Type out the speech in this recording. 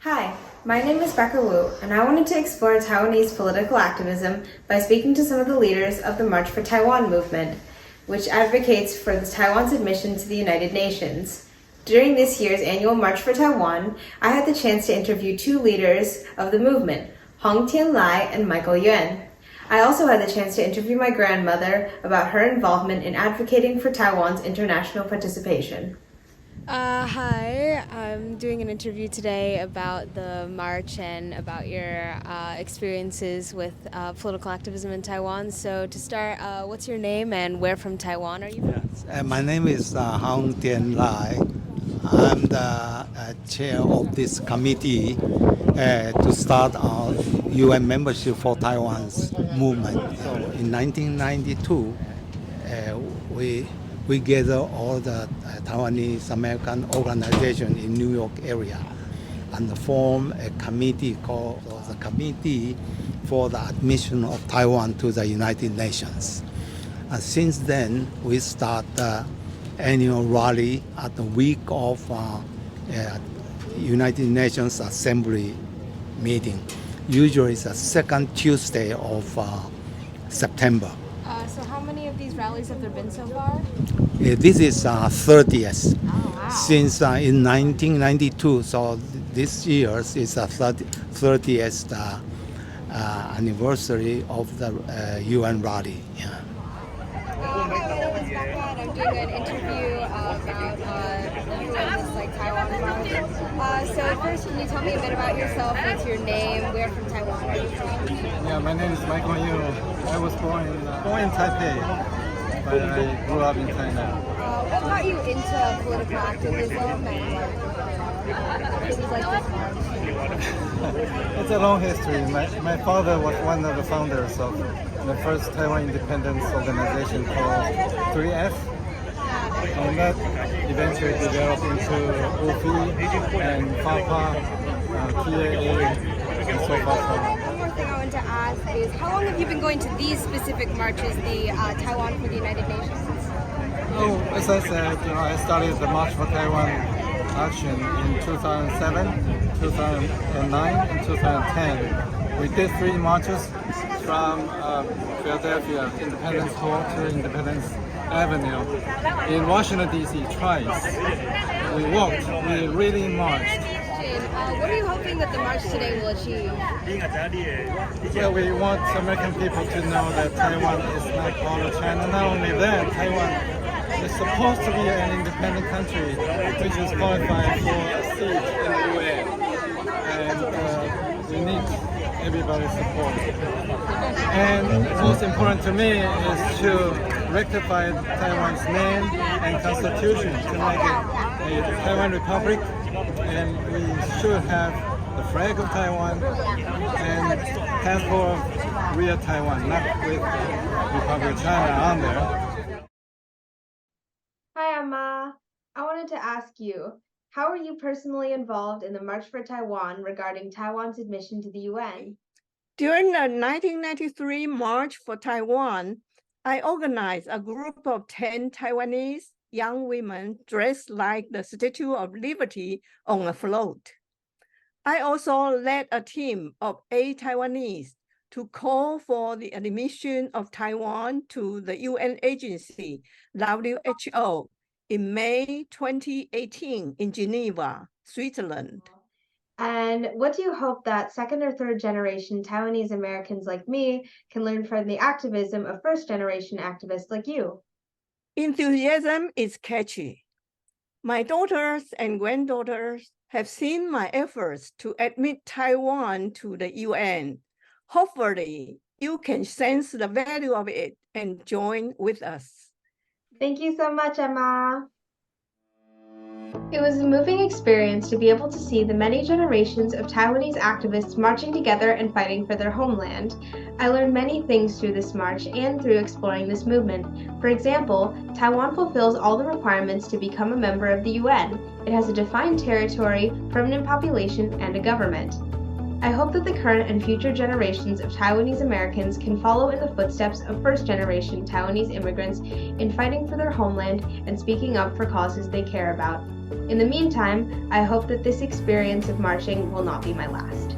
Hi, my name is Becca Wu, and I wanted to explore Taiwanese political activism by speaking to some of the leaders of the March for Taiwan movement, which advocates for Taiwan's admission to the United Nations. During this year's annual March for Taiwan, I had the chance to interview two leaders of the movement, Hong Tian-lai and Michael Yuan. I also had the chance to interview my grandmother about her involvement in advocating for Taiwan's international participation. Hi, I'm doing an interview today about the march and about your experiences with political activism in Taiwan. So, to start, what's your name and where from Taiwan are you from? Yes. My name is Hong Tian-lai. I'm the chair of this committee to start our UN membership for Taiwan's movement. So in 1992, we gather all the Taiwanese American organization in New York area and form a committee called the Committee for the Admission of Taiwan to the United Nations. And since then, we start the annual rally at the week of United Nations Assembly meeting. Usually it's the second Tuesday of September. So, how many of these rallies have there been so far? This is 30th. Oh, wow. Since in 1992, so this year is the 30th anniversary of the UN rally. Yeah. Hi, my name is Becca, and I'm doing an interview about you and this Taiwan march. So, first, can you tell me a bit about yourself? What's your name? Where from Taiwan are you from? Yeah, my name is Michael Yu. I was born in Taipei, but I grew up in China. What got you into political activism and things like this march? It's a long history. My father was one of the founders of the first Taiwan independence organization called 3F, and that eventually developed into UFI and FAPA, PAA, and so forth. One more thing I want to ask is, how long have you been going to these specific marches, the Taiwan for the United Nations? Oh, as I said, I started the March for Taiwan action in 2007, 2009, and 2010. We did 3 marches from Philadelphia Independence Hall to Independence Avenue. In Washington, D.C. twice. We walked, we really marched. What are you hoping that the march today will achieve? Well, we want American people to know that Taiwan is not part of China. Not only that, Taiwan is supposed to be an independent country which is qualified for a seat in the UN. And we need everybody's support. And most important to me is to rectify Taiwan's name and constitution to make it a Taiwan Republic. And we should have the flag of Taiwan and passport of real Taiwan, not with Republic of China on there. Hi, Emma. I wanted to ask you, how are you personally involved in the March for Taiwan regarding Taiwan's admission to the UN? During the 1993 March for Taiwan, I organized a group of 10 Taiwanese young women dressed like the Statue of Liberty on a float. I also led a team of 8 Taiwanese to call for the admission of Taiwan to the UN agency, WHO, in May 2018 in Geneva, Switzerland. And what do you hope that second or third generation Taiwanese Americans like me can learn from the activism of first generation activists like you? Enthusiasm is catchy. My daughters and granddaughters have seen my efforts to admit Taiwan to the UN. Hopefully, you can sense the value of it and join with us. Thank you so much, Emma. It was a moving experience to be able to see the many generations of Taiwanese activists marching together and fighting for their homeland. I learned many things through this march and through exploring this movement. For example, Taiwan fulfills all the requirements to become a member of the UN. It has a defined territory, permanent population, and a government. I hope that the current and future generations of Taiwanese Americans can follow in the footsteps of first-generation Taiwanese immigrants in fighting for their homeland and speaking up for causes they care about. In the meantime, I hope that this experience of marching will not be my last.